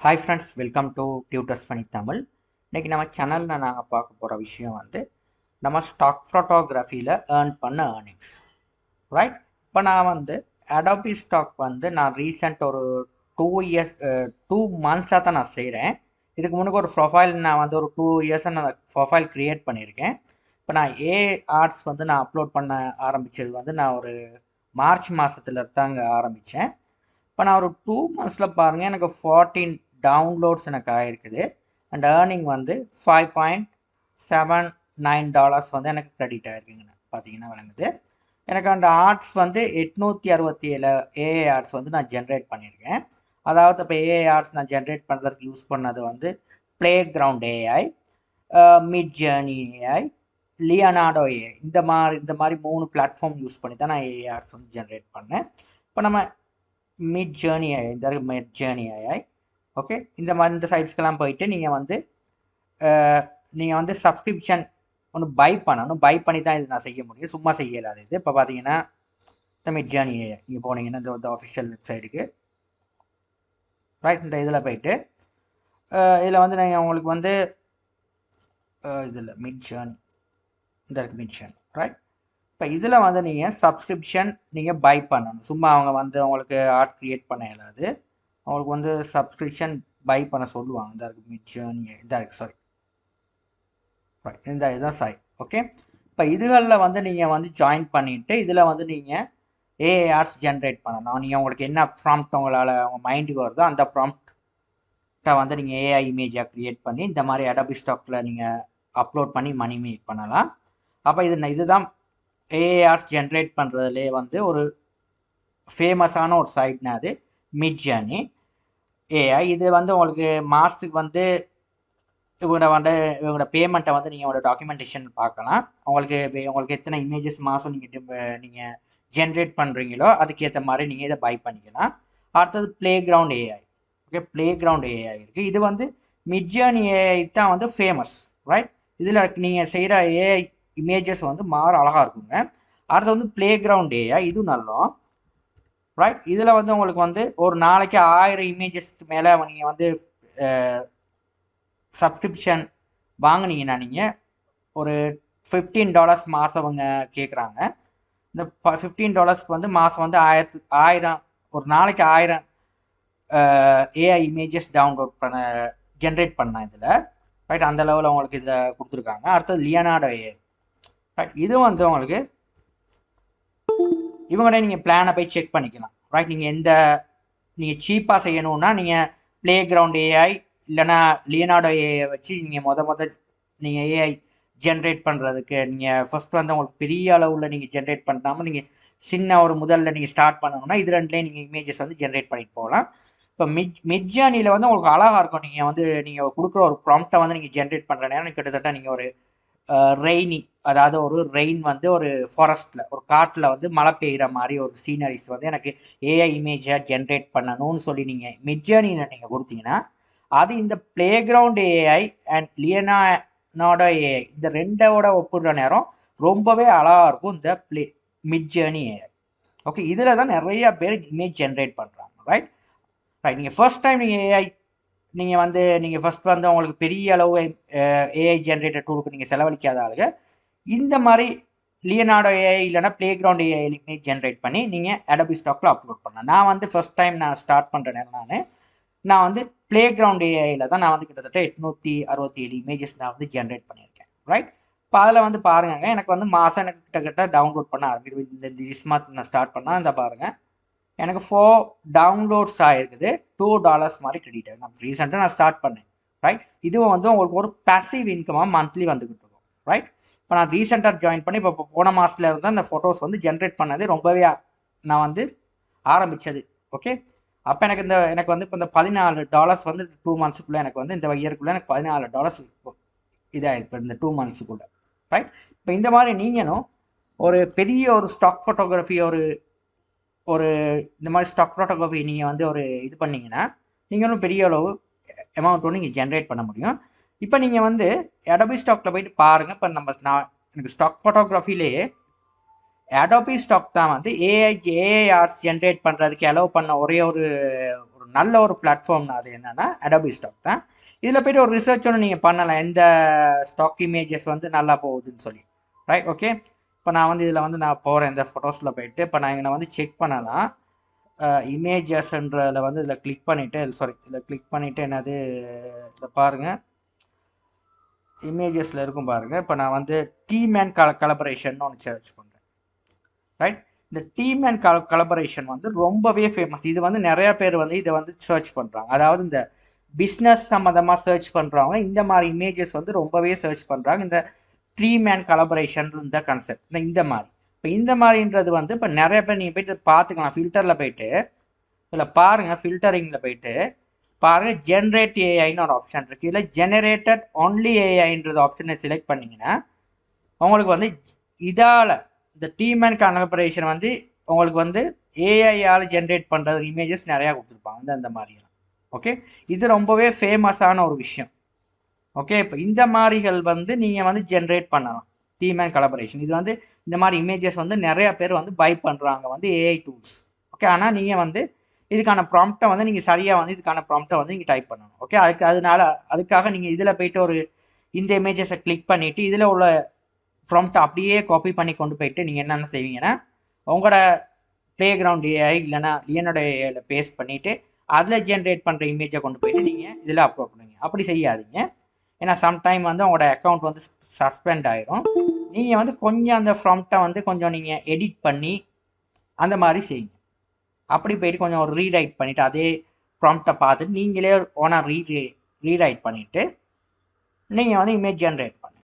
Hi friends, welcome to tutors funny Tamil. இன்றைக்கி நம்ம சேனலில் நாங்கள் பார்க்க போகிற விஷயம் நம்ம ஸ்டாக் ஃபோட்டோகிராஃபியில் ஏர்ன் பண்ண ஏர்னிங்ஸ். ரைட், இப்போ நான் அடாபி ஸ்டாக் நான் ரீசெண்ட் ஒரு 2 மந்த்ஸாக தான் நான் செய்கிறேன். இதுக்கு முன்னுக்கு ஒரு ப்ரொஃபைல் நான் ஒரு 2 இயர்ஸாக நான் ப்ரொஃபைல் க்ரியேட் பண்ணியிருக்கேன். இப்போ நான் ஆர்ட்ஸ் நான் அப்லோட் பண்ண ஆரம்பித்தது நான் ஒரு மார்ச் மாதத்துல தாங்க ஆரம்பித்தேன். இப்போ நான் ஒரு 2 மந்த்ஸில் பாருங்கள், எனக்கு 14 டவுன்லோட்ஸ் எனக்கு ஆகிருக்குது. அண்ட் ஏர்னிங் $5.79 எனக்கு கிரெடிட் ஆகிருக்குங்கண்ணா. பார்த்தீங்கன்னா விளங்குது. எனக்கு அந்த ஆர்ட்ஸ் 867 ஏஐ ஆர்ட்ஸ் நான் ஜென்ரேட் பண்ணியிருக்கேன். அதாவது இப்போ ஏஐ ஆர்ட்ஸ் நான் ஜென்ரேட் பண்ணுறதுக்கு யூஸ் பண்ணது play ground AI, mid journey AI, Leonardo AI. இந்த மாதிரி 3 பிளாட்ஃபார்ம் யூஸ் பண்ணி தான் நான் ஏஐ ஆர்ட்ஸ் ஜென்ரேட் பண்ணேன். இப்போ நம்ம மிட் ஜேர்னி ஏஐ, இந்த மிட் ஜேர்னி ஏஐ, ஓகே, இந்த சைட்ஸ்க்கெல்லாம் போயிட்டு நீங்கள் சப்ஸ்கிரிப்ஷன் ஒன்று பை பண்ணணும். பை பண்ணி தான் இது நான் செய்ய முடியும், சும்மா செய்யலாது இது. இப்போ பார்த்தீங்கன்னா இந்த மிட் ஜேர்னி ஏஐ இங்கே போனீங்கன்னா இந்த ஆஃபிஷியல் வெப்சைட்டுக்கு ரைட், இந்த இதில் போயிட்டு இதில் நீங்கள் உங்களுக்கு இதில் மிட் ஜேர்னி, இந்த இருக்குது மிட் ஜேர்னி ரைட். இப்போ இதில் நீங்கள் சப்ஸ்கிரிப்ஷன் நீங்கள் பை பண்ணணும். சும்மா அவங்க உங்களுக்கு ஆர்ட் க்ரியேட் பண்ண இயலாது. அவங்களுக்கு சப்ஸ்கிரிப்ஷன் பை பண்ண சொல்லுவாங்க. இந்த இருக்குது மிட் ஜேர்னி, இதாக இருக்குது, சாரி ரைட், இதுதான் சாரி. ஓகே, இப்போ இதுகளில் நீங்கள் ஜாயின் பண்ணிவிட்டு இதில் நீங்கள் ஏஐ ஆர்ட்ஸ் ஜென்ரேட் பண்ணணும். நீங்கள் உங்களுக்கு என்ன ப்ராம்ப்ட் உங்களால் உங்கள் மைண்டுக்கு வருதோ அந்த ப்ராம்ப்டை நீங்கள் ஏஐ இமேஜாக க்ரியேட் பண்ணி இந்த மாதிரி அடாபி ஸ்டாக்கில் நீங்கள் அப்லோட் பண்ணி மணி மேக் பண்ணலாம். அப்போ இதுதான் ஏஐ ஆர்ட்ஸ் ஜென்ரேட் பண்ணுறதுலே ஒரு ஃபேமஸான ஒரு சைட்னா அது மிட் ஜேர்னி ஏஐ. இது உங்களுக்கு மாதத்துக்கு இவங்களோட பேமெண்ட்டை நீங்கள் உங்களோட டாக்குமெண்டேஷன் பார்க்கலாம். உங்களுக்கு எத்தனை இமேஜஸ் மாதம் நீங்கள் ஜென்ரேட் பண்ணுறீங்களோ அதுக்கேற்ற மாதிரி நீங்கள் இதை பை பண்ணிக்கலாம். அடுத்தது play ground AI. Okay, play ground AI இருக்குது. இது மிட் ஜேர்னி ஏஐ தான் ஃபேமஸ் ரைட். இதில் நீங்கள் செய்கிற ஏஐ இமேஜஸ் மாற அழகாக இருக்குங்க. அடுத்து ப்ளே கிரவுண்ட் ஏஐ, இதுவும் நல்லோம் ரைட். இதில் உங்களுக்கு ஒரு நாளைக்கு 1000 இமேஜஸ்க்கு மேலே நீங்கள் சப்ஸ்கிரிப்ஷன் வாங்கினீங்கன்னா நீங்கள் ஒரு $15 மாதம் அவங்க கேட்குறாங்க. இந்த $15 மாதம் 1000 ஒரு நாளைக்கு 1000 ஏஐ இமேஜஸ் டவுன்லோட் ஜென்ரேட் பண்ணேன் இதில் ரைட். அந்த லெவலில் உங்களுக்கு இதில் கொடுத்துருக்காங்க. அடுத்தது லியனார்டோ ஏஐ ரைட். இது உங்களுக்கு இவங்கள்ட நீங்கள் பிளானை போய் செக் பண்ணிக்கலாம் ரைட். நீங்கள் சீப்பாக செய்யணுன்னா நீங்கள் ப்ளே கிரவுண்ட் ஏஐ இல்லைனா லியனார்டோ ஏஐ வச்சு நீங்கள் நீங்கள் ஏஐ ஜென்ரேட் பண்ணுறதுக்கு நீங்கள் ஃபஸ்ட் உங்களுக்கு பெரிய அளவில் நீங்கள் ஜென்ரேட் பண்ணாமல் நீங்கள் சின்ன ஒரு முதல்ல நீங்கள் ஸ்டார்ட் பண்ணணும்னா இது ரெண்டுலேயே நீங்கள் இமேஜஸ் ஜென்ரேட் பண்ணிட்டு போகலாம். இப்போ மிட் ஜேர்னியில் உங்களுக்கு அழகாக இருக்கும். நீங்கள் கொடுக்குற ஒரு ப்ராம்ப்டை நீங்கள் ஜென்ரேட் பண்ணுற நேரம் கிட்டத்தட்ட நீங்கள் ஒரு ரெய்னி, அதாவது ஒரு ரெயின் ஒரு ஃபாரஸ்ட்டில் ஒரு காட்டில் மழை பெய்கிற மாதிரி ஒரு சீனரிஸ் எனக்கு ஏஐ இமேஜாக ஜென்ரேட் பண்ணணும்னு சொல்லி நீங்கள் மிட் ஜேர்னியில் நீங்கள் கொடுத்தீங்கன்னா அது இந்த play ground AI and Leonardo AI இந்த ரெண்டோட ஒப்பிடுற நேரம் ரொம்பவே அழகாக இருக்கும் இந்த மிட் ஜேர்னி ஏஐ. ஓகே, இதில் தான் நிறைய பேர் இமேஜ் ஜென்ரேட் பண்ணுறாங்க ரைட். ரைட், நீங்கள் ஃபர்ஸ்ட் டைம் நீங்கள் ஃபர்ஸ்ட் உங்களுக்கு பெரிய அளவு ஏஐ ஜென்ரேட்டர் டூலுக்கு நீங்கள் செலவழிக்காத ஆளுங்க இந்த மாதிரி லியனார்டோ ஏஐ இல்லைனா play ground AI image generate பண்ணி நீங்கள் அடாபி ஸ்டாக்கில் அப்லோட் பண்ணேன். நான் ஃபர்ஸ்ட் டைம் நான் ஸ்டார்ட் பண்ணுற நேரம் நான் ப்ளே கிரவுண்ட் ஏஐயில் தான் நான் கிட்டத்தட்ட 867 இமேஜஸ் நான் ஜென்ரேட் பண்ணியிருக்கேன் ரைட். இப்போ அதில் பாருங்க, எனக்கு மாதம் எனக்கு கிட்டத்தட்ட டவுன்லோட் பண்ண ஆரம்பிச்சு இந்த திஸ் மந்த் நான் ஸ்டார்ட் பண்ணால் இந்த பாருங்கள் எனக்கு 4 டவுன்லோட்ஸ் ஆகிருக்குது. $2 மாதிரி கிரெடிட் ஆகுது. நான் ரீசெண்டாக நான் ஸ்டார்ட் பண்ணேன் ரைட். இதுவும் உங்களுக்கு ஒரு பேசிவ் இன்கமாக மந்த்லி வந்துக்கிட்டு இருக்கும் ரைட். இப்போ நான் ரீசெண்டாக ஜாயின் பண்ணி இப்போ போன மாதத்துல இருந்தால் அந்த ஃபோட்டோஸ் ஜென்ரேட் பண்ணது ரொம்பவே நான் ஆரம்பித்தது. ஓகே, அப்போ எனக்கு இப்போ இந்த $14 2 மந்த்ஸுக்குள்ளே எனக்கு இந்த இயருக்குள்ளே எனக்கு $14 இதாகிருக்கு இந்த 2 மந்த்ஸுக்குள்ளே ரைட். இப்போ இந்த மாதிரி நீங்களும் ஒரு பெரிய ஒரு ஸ்டாக் ஃபோட்டோகிராஃபி ஒரு இந்த மாதிரி ஸ்டாக் ஃபோட்டோகிராஃபி நீங்கள் ஒரு இது பண்ணிங்கன்னா நீங்களும் பெரிய அளவு அமௌண்ட் நீங்கள் ஜென்ரேட் பண்ண முடியும். இப்போ நீங்கள் அடாபி ஸ்டாக்கில் போயிட்டு பாருங்கள். இப்போ எனக்கு ஸ்டாக் ஃபோட்டோகிராஃபிலேயே அடாபி ஸ்டாக் தான் ஏஐ ஆர்ட்ஸ் ஜென்ரேட் பண்ணுறதுக்கு அலோவ் பண்ண ஒரே ஒரு ஒரு நல்ல ஒரு பிளாட்ஃபார்ம்னா அது என்னன்னா அடோபி ஸ்டாக் தான். இதில் போய்ட்டு ஒரு ரிசர்ச் ஒன்று நீங்கள் பண்ணலாம், எந்த ஸ்டாக் இமேஜஸ் வந்து நல்லா போகுதுன்னு சொல்லி. Right, okay. இப்போ நான் வந்து இதில் வந்து நான் போகிறேன் இந்த ஃபோட்டோஸில் போயிட்டு. இப்போ நான் இங்கே வந்து செக் பண்ணலாம் இமேஜஸ்ன்றதில் வந்து இதில் கிளிக் பண்ணிவிட்டு, இதில் கிளிக் பண்ணிவிட்டு என்னது இதில் பாருங்கள் இமேஜஸில் இருக்கும் பாருங்கள். இப்போ நான் வந்து டீம் அண்ட் கலபரேஷன் ஒன்று சர்ச் பண்ணுறேன். ரைட், இந்த டீம் அண்ட் கலபரேஷன் வந்து ரொம்பவே ஃபேமஸ். இது வந்து நிறையா பேர் வந்து இதை வந்து சர்ச் பண்ணுறாங்க. அதாவது இந்த பிஸ்னஸ் சம்மந்தமாக சர்ச் பண்ணுறவங்க இந்த மாதிரி இமேஜஸ் வந்து ரொம்பவே சர்ச் பண்ணுறாங்க. இந்த டீம் அண்ட் கலபரேஷன் இந்த கான்செப்ட் இந்த மாதிரி. இப்போ இந்த மாதிரின்றது வந்து இப்போ நிறைய பேர் நீங்கள் போய்ட்டு பார்த்துக்கலாம். ஃபில்டரில் போய்ட்டு இதில் பாருங்கள், ஃபில்டரிங்கில் போய்ட்டு பாருங்கள் ஜென்ரேட் ஏஐன்னு ஒரு ஆப்ஷன் இருக்குது. இதில் ஜெனரேட்டட் ஒன்லி ஏஐன்றது ஆப்ஷனை செலக்ட் பண்ணிங்கன்னா உங்களுக்கு வந்து இதால் இந்த டீம் அண்ட் கலபரேஷன் வந்து உங்களுக்கு வந்து ஏஐயால் ஜென்ரேட் பண்ணுறது இமேஜஸ் நிறையா கொடுத்துருப்பாங்க அந்த மாதிரியெல்லாம். ஓகே, இது ரொம்பவே ஃபேமஸான ஒரு விஷயம். ஓகே, இப்போ இந்த மாதிரிகள் வந்து நீங்கள் வந்து ஜென்ரேட் பண்ணலாம் டீம் அண்ட் கலபரேஷன். இது வந்து இந்த மாதிரி இமேஜஸ் வந்து நிறையா பேர் வந்து பை பண்ணுறாங்க வந்து ஏஐ டூல்ஸ். ஓகே, ஆனால் நீங்கள் வந்து இதுக்கான ப்ராம்ப்டை வந்து நீங்கள் சரியாக வந்து இதுக்கான ப்ராம்ப்டை வந்து நீங்கள் டைப் பண்ணணும். ஓகே, அதுக்காக நீங்கள் இதில் போய்ட்டு ஒரு இந்த இமேஜஸை கிளிக் பண்ணிவிட்டு இதில் உள்ள ப்ராம்ப்டை அப்படியே காப்பி பண்ணி கொண்டு போயிட்டு நீங்கள் என்னென்ன செய்வீங்கன்னா உங்களோட ப்ளே கிரவுண்ட் ஏஐ இல்லைனா லியனோட ஏஐல பேஸ்ட் பண்ணிவிட்டு அதில் ஜென்ரேட் பண்ணுற இமேஜை கொண்டு போயிட்டு நீங்கள் இதில் அப்லோட் பண்ணுவீங்க. அப்படி செய்யாதீங்க, ஏன்னா சம்டைம் வந்து உங்களோட அக்கௌண்ட் வந்து சஸ்பெண்ட் ஆயிரும். நீங்கள் வந்து கொஞ்சம் அந்த ப்ராம்ப்டை வந்து கொஞ்சம் நீங்கள் எடிட் பண்ணி அந்த மாதிரி செய்யுங்க. அப்படி போயிட்டு கொஞ்சம் ஒரு ரீரைட் பண்ணிவிட்டு அதே ப்ராம்ப்டை பார்த்துட்டு நீங்களே ஓனாக ரீரைட் பண்ணிவிட்டு நீங்கள் வந்து இமேஜ் ஜென்ரேட் பண்ணுங்க.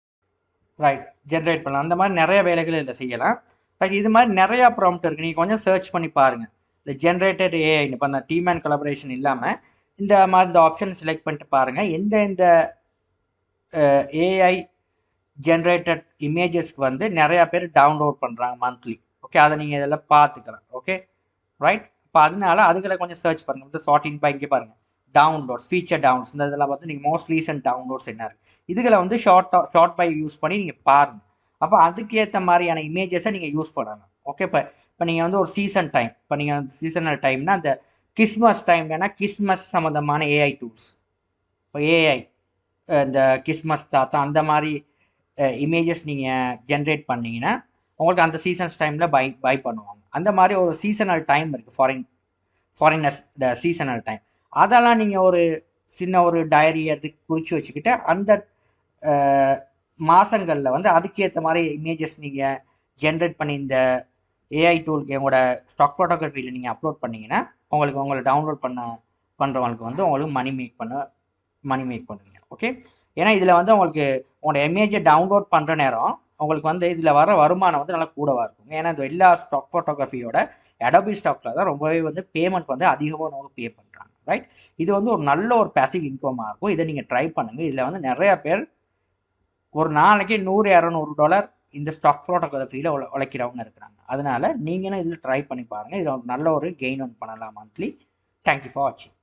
ரைட், ஜென்ரேட் பண்ணலாம். அந்த மாதிரி நிறைய வேலைகள் இதில் செய்யலாம். ரைட், இது மாதிரி நிறையா ப்ராம்ப்ட் இருக்குது, நீங்கள் கொஞ்சம் சர்ச் பண்ணி பாருங்கள். இந்த ஜென்ரேட்டட் ஏஐன்னு இப்போ அந்த டீம் அண்ட் கலபரேஷன் இல்லாமல் இந்த மாதிரி இந்த ஆப்ஷன் செலக்ட் பண்ணிட்டு பாருங்கள் எந்த ஏஐ ஜென்ரேட்டட் இமேஜஸ்க்கு வந்து நிறையா பேர் டவுன்லோட் பண்ணுறாங்க மந்த்லி. ஓகே, அதை நீங்கள் இதெல்லாம் பார்த்துக்கலாம். Okay, right. இப்போ அதனால அதுகளை கொஞ்சம் சர்ச் பண்ணுங்கள். இந்த சார்ட்டின் பை இங்கே பாருங்கள் டவுன்லோட்ஸ், ஃபீச்சர் டவுன்லோட்ஸ், இந்த இதெல்லாம் வந்து நீங்கள் மோஸ்ட் ரீசன்ட் டவுன்லோட்ஸ் என்ன இருக்குது இதுகளை வந்து ஷார்ட் பை யூஸ் பண்ணி நீங்கள் பாருங்கள். அப்போ அதுக்கேற்ற மாதிரியான இமேஜஸை நீங்கள் யூஸ் பண்ணலாம். ஓகே, இப்போ நீங்கள் வந்து ஒரு சீசன் டைம், இப்போ நீங்கள் சீசனல் டைம்னா அந்த கிறிஸ்மஸ் டைம்னா கிறிஸ்மஸ் சம்மந்தமான ஏஐ டூல்ஸ், இப்போ ஏஐ இந்த கிறிஸ்மஸ் தாத்தா அந்த மாதிரி இமேஜஸ் நீங்கள் ஜென்ரேட் பண்ணிங்கன்னா உங்களுக்கு அந்த சீசன்ஸ் டைமில் பை பண்ணுவாங்க. அந்த மாதிரி ஒரு சீசனல் டைம் இருக்குது, ஃபாரினர்ஸ் த சீசனல் டைம். அதெல்லாம் நீங்கள் ஒரு சின்ன ஒரு டைரி எடுத்து குறித்து வச்சுக்கிட்டு அந்த மாதங்களில் வந்து அதுக்கேற்ற மாதிரி இமேஜஸ் நீங்கள் ஜென்ரேட் பண்ணி இந்த ஏஐ டூலுக்கு உங்களோட ஸ்டாக் ஃபோட்டோகிராஃபியில் நீங்கள் அப்லோட் பண்ணிங்கன்னா உங்களை டவுன்லோட் பண்ணுறவங்களுக்கு வந்து உங்களுக்கு மணி மேக் பண்ணுவீங்க. ஓகே, ஏன்னா இதில் வந்து உங்களுக்கு உங்களோட இமேஜை டவுன்லோட் பண்ணுற நேரம் உங்களுக்கு வந்து இதில் வர வருமானம் வந்து நல்லா கூடவாக இருக்கும். ஏன்னா இந்த எல்லா ஸ்டாக் ஃபோட்டோகிராஃபியோட அடோபி ஸ்டாக்கில் தான் ரொம்பவே வந்து பேமெண்ட் வந்து அதிகமாக நமக்கு பே பண்ணுறாங்க. ரைட், இது வந்து ஒரு நல்ல ஒரு பேசிவ் இன்கமாக இருக்கும். இதை நீங்கள் ட்ரை பண்ணுங்கள். இதில் வந்து நிறையா பேர் ஒரு நாளைக்கு $100-200 இந்த ஸ்டாக் ஃபோட்டோகிராஃபியில் உழைக்கிறவங்க இருக்கிறாங்க. அதனால நீங்களும் இதில் ட்ரை பண்ணி பாருங்கள். இதில் நல்ல ஒரு கெயின் ஒன்று பண்ணலாம் மந்த்லி. தேங்க்யூ ஃபார் வாட்சிங்.